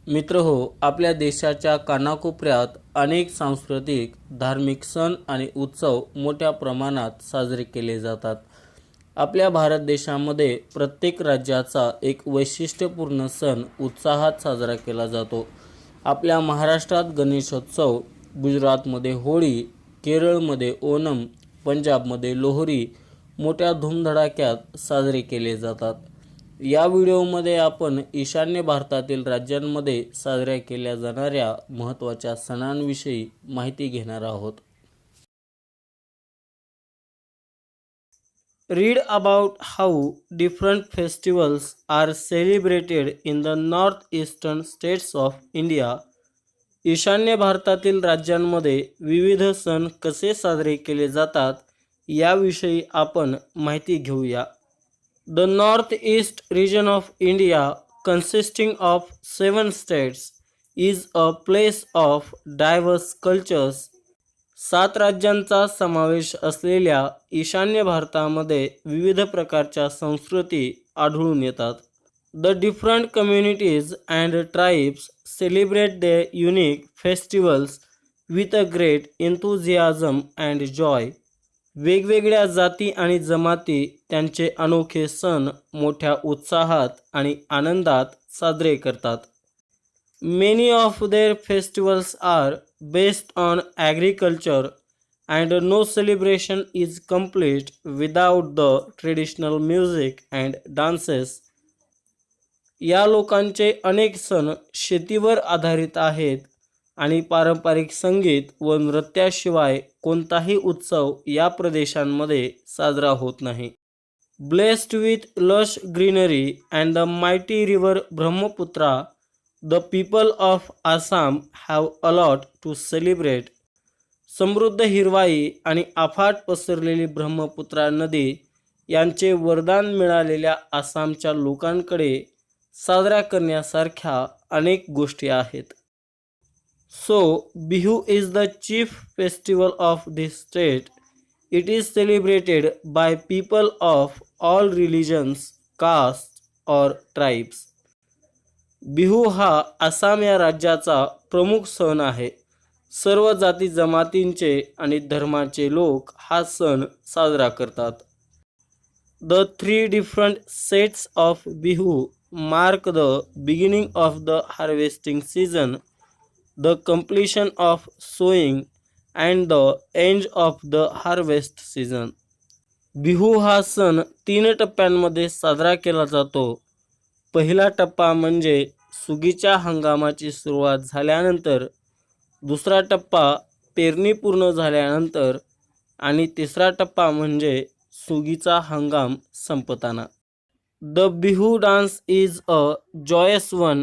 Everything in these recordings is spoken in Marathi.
मित्रहो, आपल्या देशाच्या कानाकोपऱ्यात अनेक सांस्कृतिक, धार्मिक सण आणि उत्सव मोठ्या प्रमाणात साजरे केले जातात. आपल्या भारत देशामध्ये प्रत्येक राज्याचा एक वैशिष्ट्यपूर्ण सण उत्साहात साजरा केला जातो. आपल्या महाराष्ट्रात गणेशोत्सव, गुजरातमध्ये होळी, केरळमध्ये ओणम, पंजाबमध्ये लोहरी मोठ्या धूमधडाक्यात साजरे केले जातात. या व्हिडिओमध्ये आपण ईशान्य भारतातील राज्यांमध्ये साजऱ्या केल्या जाणाऱ्या महत्त्वाच्या सणांविषयी माहिती घेणार आहोत. Read about how different festivals are celebrated in the north eastern states of India. ईशान्य भारतातील राज्यांमध्ये विविध सण कसे साजरे केले जातात याविषयी आपण माहिती घेऊया. The northeast region of India, consisting of 7 states, is a place of diverse cultures. 7 राज्यांचा समावेश असलेल्या ईशान्य भारतामध्ये विविध प्रकारच्या संस्कृती आढळून येतात. The different communities and tribes celebrate their unique festivals with a great enthusiasm and joy. वेगवेगळ्या जाती आणि जमाती त्यांचे अनोखे सण मोठ्या उत्साहात आणि आनंदात साजरे करतात. Many of their festivals are based on agriculture and no celebration is complete without the traditional music and dances. या लोकांचे अनेक सण शेतीवर आधारित आहेत आणि पारंपरिक संगीत व नृत्याशिवाय कोणताही उत्सव या प्रदेशांमध्ये साजरा होत नाही. Blessed with lush greenery and the mighty river Brahmaputra, the people of Assam have a lot to celebrate. समृद्ध हिरवाई आणि अफाट पसरलेली ब्रह्मपुत्रा नदी यांचे वरदान मिळालेल्या आसामच्या लोकांकडे साजरा करण्यासारख्या अनेक गोष्टी आहेत. So, Bihu is the chief festival of this state. It is celebrated by people of all religions, castes or tribes. Bihu हा आसाम या राज्याचा प्रमुख सण आहे. सर्व जाती जमातींचे आणि धर्माचे लोक हा सण साजरा करतात. The 3 different sets of Bihu mark the beginning of the harvesting season, the completion of sowing and the end of the harvest season. Bihu हा सण 3 टप्प्यांमध्ये साजरा केला जातो. पहिला टप्पा म्हणजे सुगीच्या हंगामाची सुरुवात झाल्यानंतर, दुसरा टप्पा पेरणी पूर्ण झाल्यानंतर आणि तिसरा टप्पा म्हणजे सुगीचा हंगाम संपताना. The Bihu dance is a joyous one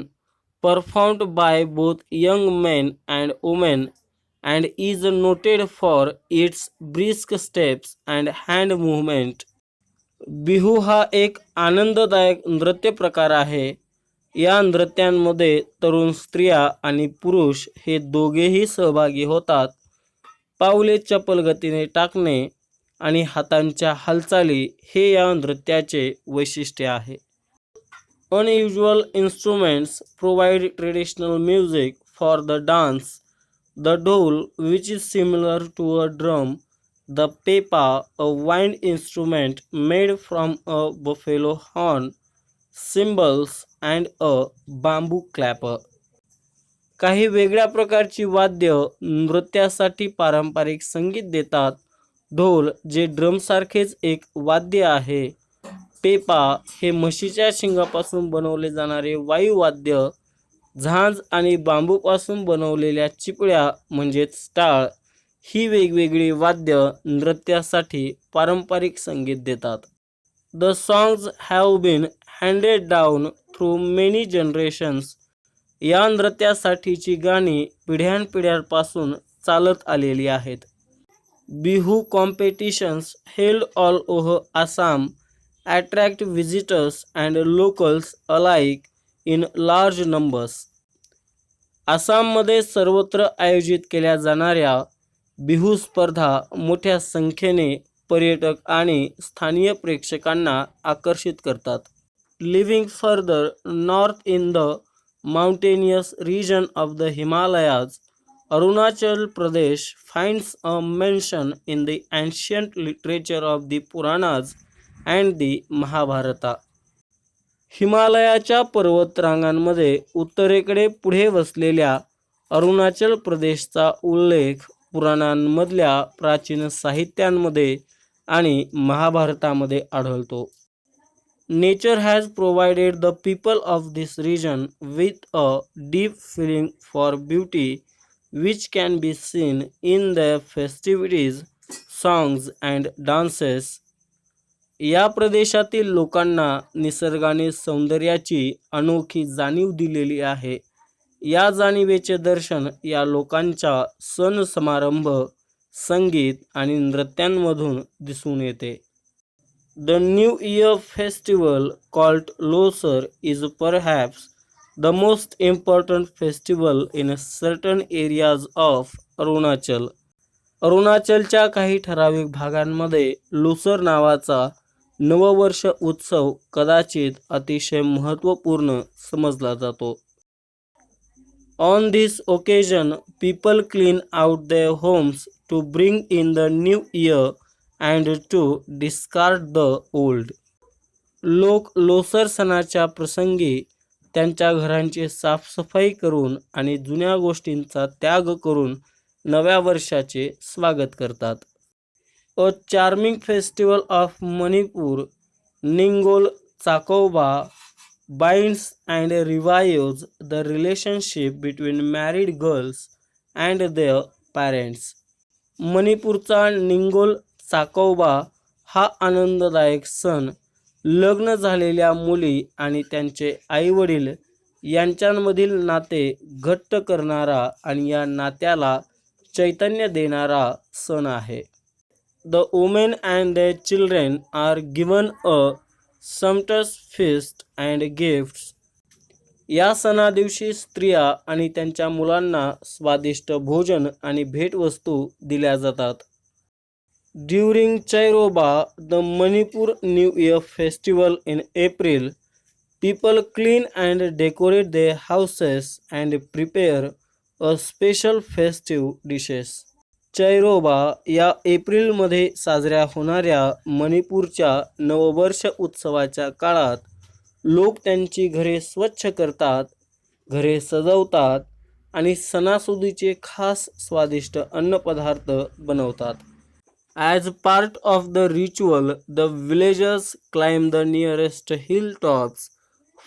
performed by both young men and women and is noted for its brisk steps and hand movement. Bihu हा एक आनंददायक नृत्य प्रकार आहे. या नृत्यांमध्ये तरुण स्त्रिया आणि पुरुष हे दोघेही सहभागी होतात. पावले चपल गतीने टाकणे आणि हातांच्या हालचाली हे या नृत्याचे वैशिष्ट्य आहे. Unusual instruments provide traditional music for the dance. The dhol, which is similar to a drum, the pepa, a wind instrument made from a buffalo horn, cymbals and a bamboo clapper. काही वेगळ्या प्रकारची वाद्य नृत्यासाठी पारंपरिक संगीत देतात. ढोल, जे ड्रमसारखेच एक वाद्य आहे. पेपा हे म्हशीच्या शिंगापासून बनवले जाणारे वायुवाद्य. झांज आणि बांबूपासून बनवलेल्या चिपळ्या म्हणजेच टाळ ही वेगवेगळी वाद्य नृत्यासाठी पारंपरिक संगीत देतात. The songs have been handed down through many generations. या नृत्यासाठीची गाणी पिढ्यानपिढ्यांपासून चालत आलेली आहेत. Bihu competitions held all over Assam attract visitors and locals alike in large numbers. आसाममध्ये सर्वत्र आयोजित केल्या जाणाऱ्या बिहू स्पर्धा मोठ्या संख्येने पर्यटक आणि स्थानिक प्रेक्षकांना आकर्षित करतात. Living further north in the mountainous region of the Himalayas, Arunachal Pradesh finds a mention in the ancient literature of the Puranas and the Mahabharata. हिमालयाच्या पर्वतरांगांमध्ये उत्तरेकडे पुढे वसलेल्या अरुणाचल प्रदेशचा उल्लेख पुराणांमधल्या प्राचीन साहित्यांमध्ये आणि महाभारतामध्ये आढळतो. Nature has provided the people of this region with a deep feeling for beauty, which can be seen in their festivities, songs and dances. या प्रदेशातील लोकांना निसर्गाने सौंदर्याची अनोखी जाणीव दिलेली आहे. या जाणीवेचे दर्शन या लोकांच्या सण समारंभ, संगीत आणि नृत्यांमधून दिसून येते. The New Year festival called Losar is perhaps the most important festival in certain areas of Arunachal. अरुणाचलच्या काही ठराविक भागांमध्ये लोसर नावाचा नववर्ष उत्सव कदाचित अतिशय महत्त्वपूर्ण समजला जातो. On this occasion, people clean out their homes to bring in the new year and to discard the old. लोक लोसर सणाच्या प्रसंगी त्यांच्या घरांची साफसफाई करून आणि जुन्या गोष्टींचा त्याग करून नव्या वर्षाचे स्वागत करतात. A charming festival of Manipur, Ningol Chakouba, binds and revives the relationship between married girls and their parents. मणिपूरचा निंगोल चाकौबा हा आनंददायक सण लग्न झालेल्या मुली आणि त्यांचे आईवडील यांच्यामधील नाते घट्ट करणारा आणि या नात्याला चैतन्य देणारा सण आहे. The women and their children are given a sumptuous feast and gifts. या सणादिवशी स्त्रिया आणि त्यांच्या मुलांना स्वादिष्ट भोजन आणि भेटवस्तू दिल्या जातात. During Chairoba, the Manipur New Year festival in April, people clean and decorate their houses and prepare a special festive dishes. चैरोबा या एप्रिलमध्ये साजऱ्या होणाऱ्या मणिपूरच्या नववर्ष उत्सवाच्या काळात लोक त्यांची घरे स्वच्छ करतात, घरे सजवतात आणि सणासुदीचे खास स्वादिष्ट अन्नपदार्थ बनवतात. As part of the ritual, the villagers climb the nearest hilltops,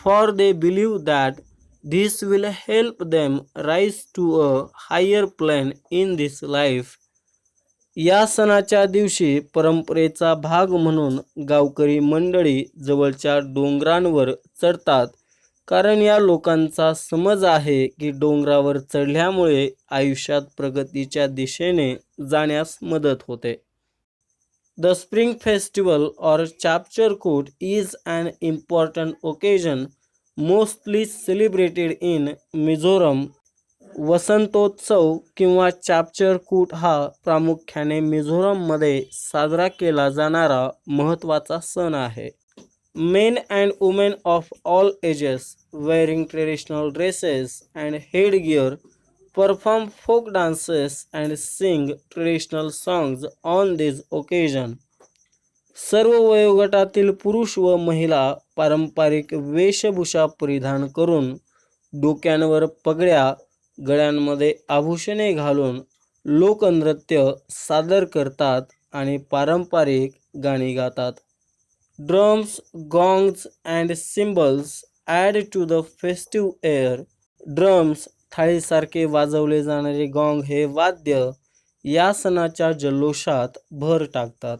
for they believe that this will help them rise to a higher plane in this life. या सणाच्या दिवशी परंपरेचा भाग म्हणून गावकरी मंडळी जवळच्या डोंगरांवर चढतात, कारण या लोकांचा समज आहे की डोंगरावर चढल्यामुळे आयुष्यात प्रगतीच्या दिशेने जाण्यास मदत होते. The Spring Festival or Chapchar-Kut is an important occasion mostly celebrated in Mizoram. वसंतोत्सव किंवा चापचर-कूट हा प्रामुख्याने मिझोरममध्ये साजरा केला जाणारा महत्त्वाचा सण आहे. Men and women of all ages, wearing traditional dresses and headgear, perform folk dances and sing traditional songs on this occasion. सर्व वयोगटातील पुरुष व महिला पारंपरिक वेशभूषा परिधान करून, डोक्यांवर पगड्या, गळ्यांमध्ये आभूषणे घालून लोकनृत्य सादर करतात आणि पारंपरिक गाणी गातात. Drums, gongs and cymbals add to the festive air. Drums, थाळीसारखे वाजवले जाणारे गॉंग हे वाद्य या सणाच्या जल्लोषात भर टाकतात.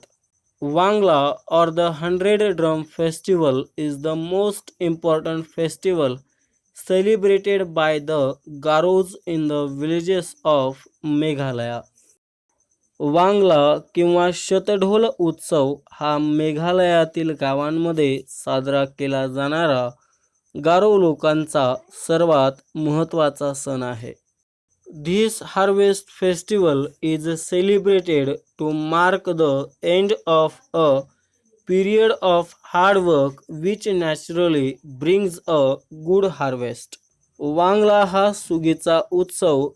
Wangala or the 100 Drum Festival is the most important festival celebrated by the Garos in the villages of Meghalaya. Wangala किंवा शतढोल उत्सव हा मेघालयातील गावांमध्ये साजरा केला जाणारा गारो लोकांचा सर्वात महत्त्वाचा सण आहे. This harvest festival is celebrated to mark the end of a period of hard work which naturally brings a good harvest. Wangala हा सुगीचा उत्सव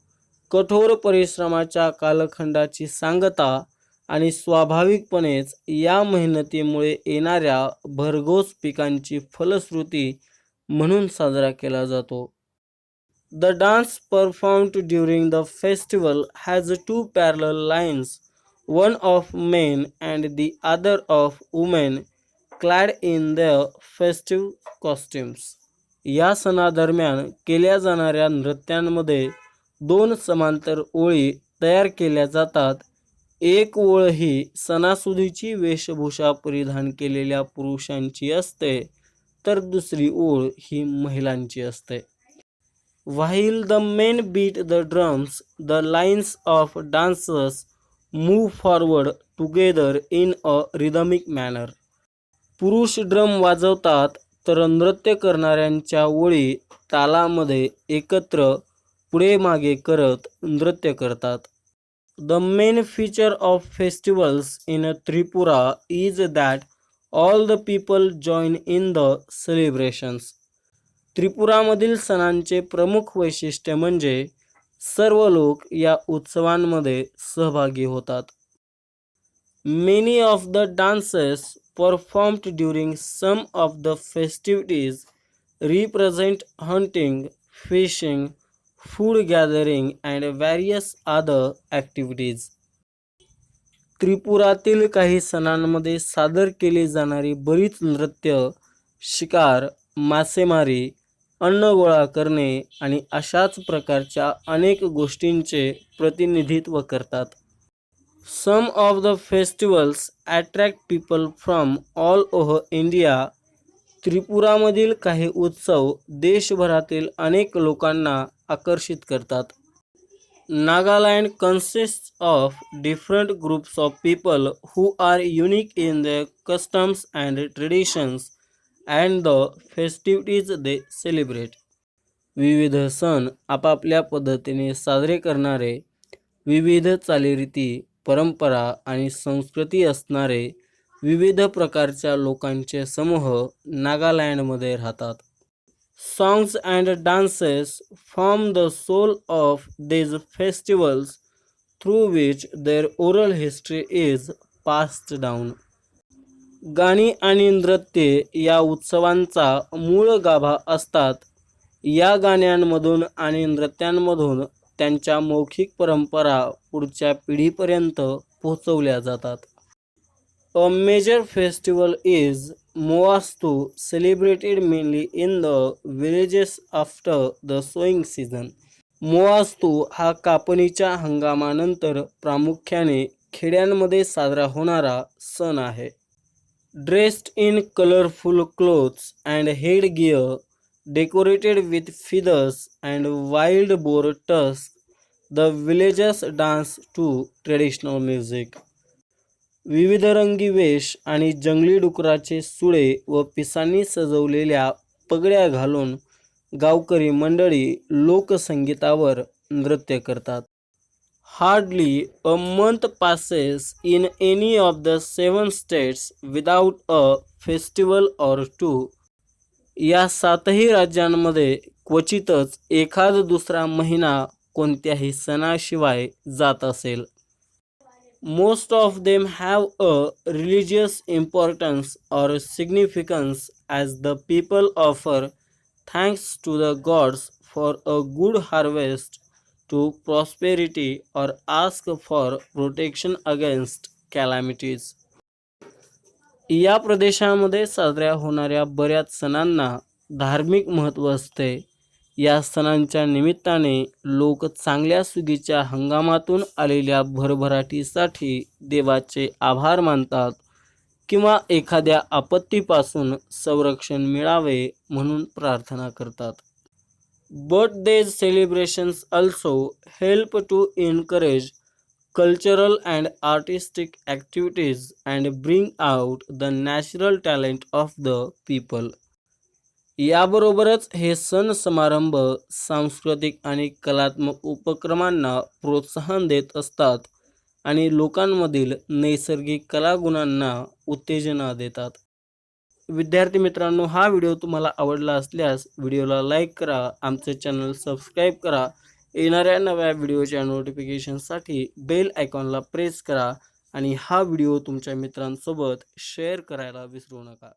कठोर परिश्रमाच्या कालखंडाची सांगता आणि स्वाभाविकपणेच या मेहनतीमुळे येणाऱ्या भरघोस पिकांची फलश्रुती म्हणून साजरा केला जातो. The dance performed during the festival has two parallel lines, one of men and the other of women, clad in their festive costumes. या सणादरम्यान केल्या जाणाऱ्या नृत्यांमध्ये दोन समांतर ओळी तयार केल्या जातात. एक ओळ ही सणासुदीची वेशभूषा परिधान केलेल्या पुरुषांची असते, तर दुसरी ओळ ही महिलांची असते. While the men beat the drums, the lines of dancers move forward together in a rhythmic manner. पुरुष ड्रम वाजवतात तर नृत्य करणाऱ्यांच्या ओळी तालामध्ये एकत्र पुढे मागे करत नृत्य करतात. The main feature of festivals in Tripura is that all the people join in the celebrations. त्रिपुरामधील सणांचे प्रमुख वैशिष्ट्य म्हणजे सर्व लोक या उत्सवांमध्ये सहभागी होतात. Many of the dances performed during some of the festivities represent hunting, fishing, food gathering and various other activities. त्रिपुरातील काही सणांमध्ये सादर केली जाणारी बरीच नृत्य शिकार, मासेमारी, अन्न गोळा करणे आणि अशाच प्रकारच्या अनेक गोष्टींचे प्रतिनिधित्व करतात. Some of the festivals attract people from all over India. त्रिपुरामधील काही उत्सव देशभरातील अनेक लोकांना आकर्षित करतात. Nagaland consists of different groups of people who are unique in their customs and traditions and the festivities they celebrate. विविध सण आपापल्या पद्धतीने साजरे करणारे, विविध चालीरीती, परंपरा आणि संस्कृती असणारे विविध प्रकारच्या लोकांचे समूह नागालँडमध्ये राहतात. Songs and dances form the soul of these festivals through which their oral history is passed down. गाणी आणि नृत्ये या उत्सवांचा मूळ गाभा असतात. या गाण्यांमधून आणि नृत्यांमधून त्यांच्या मौखिक परंपरा पुढच्या पिढीपर्यंत पोहोचवल्या जातात. A major festival is Moastu, celebrated mainly in the villages after the sowing season. मोआस्तू हा कापणीच्या हंगामानंतर प्रामुख्याने खेड्यांमध्ये साजरा होणारा सण आहे. Dressed in colorful clothes and headgear decorated with feathers and wild boar tusks, the villagers dance to traditional music. विविध रंगी वेश आणि जंगली डुकराचे सुळे व पिसांनी सजवलेल्या पगड्या घालून गावकरी मंडळी लोकसंगीतावर नृत्य करतात. Hardly a month passes in any of the 7 states without a festival or two. या 7ही राज्यांमध्ये क्वचितच एखाद दुसरा महिना कोणत्याही सणाशिवाय जात असेल. Most of them have a religious importance or significance as the people offer thanks to the gods for a good harvest, to prosperity, or ask for protection against calamities. या प्रदेशामध्ये साजऱ्या होणाऱ्या बऱ्याच सणांना धार्मिक महत्त्व असते. या सणांच्या निमित्ताने लोक चांगल्या सुगीच्या हंगामातून आलेल्या भरभराटीसाठी देवाचे आभार मानतात किंवा एखाद्या आपत्तीपासून संरक्षण मिळावे म्हणून प्रार्थना करतात. But these celebrations also help to encourage cultural and artistic activities and bring out the natural talent of the people. याबरोबरच हे सण समारंभ सांस्कृतिक आणि कलात्मक उपक्रमांना प्रोत्साहन देत असतात आणि लोकांमधील नैसर्गिक कलागुणांना उत्तेजना देतात. विद्यार्थी मित्रांनो, हा व्हिडिओ तुम्हाला आवडला असल्यास व्हिडिओला लाईक करा, आमचे चॅनल सबस्क्राईब करा, येणाऱ्या नव्या व्हिडिओच्या नोटिफिकेशनसाठी बेल आयकॉनला प्रेस करा आणि हा व्हिडिओ तुमच्या मित्रांसोबत शेअर करायला विसरू नका.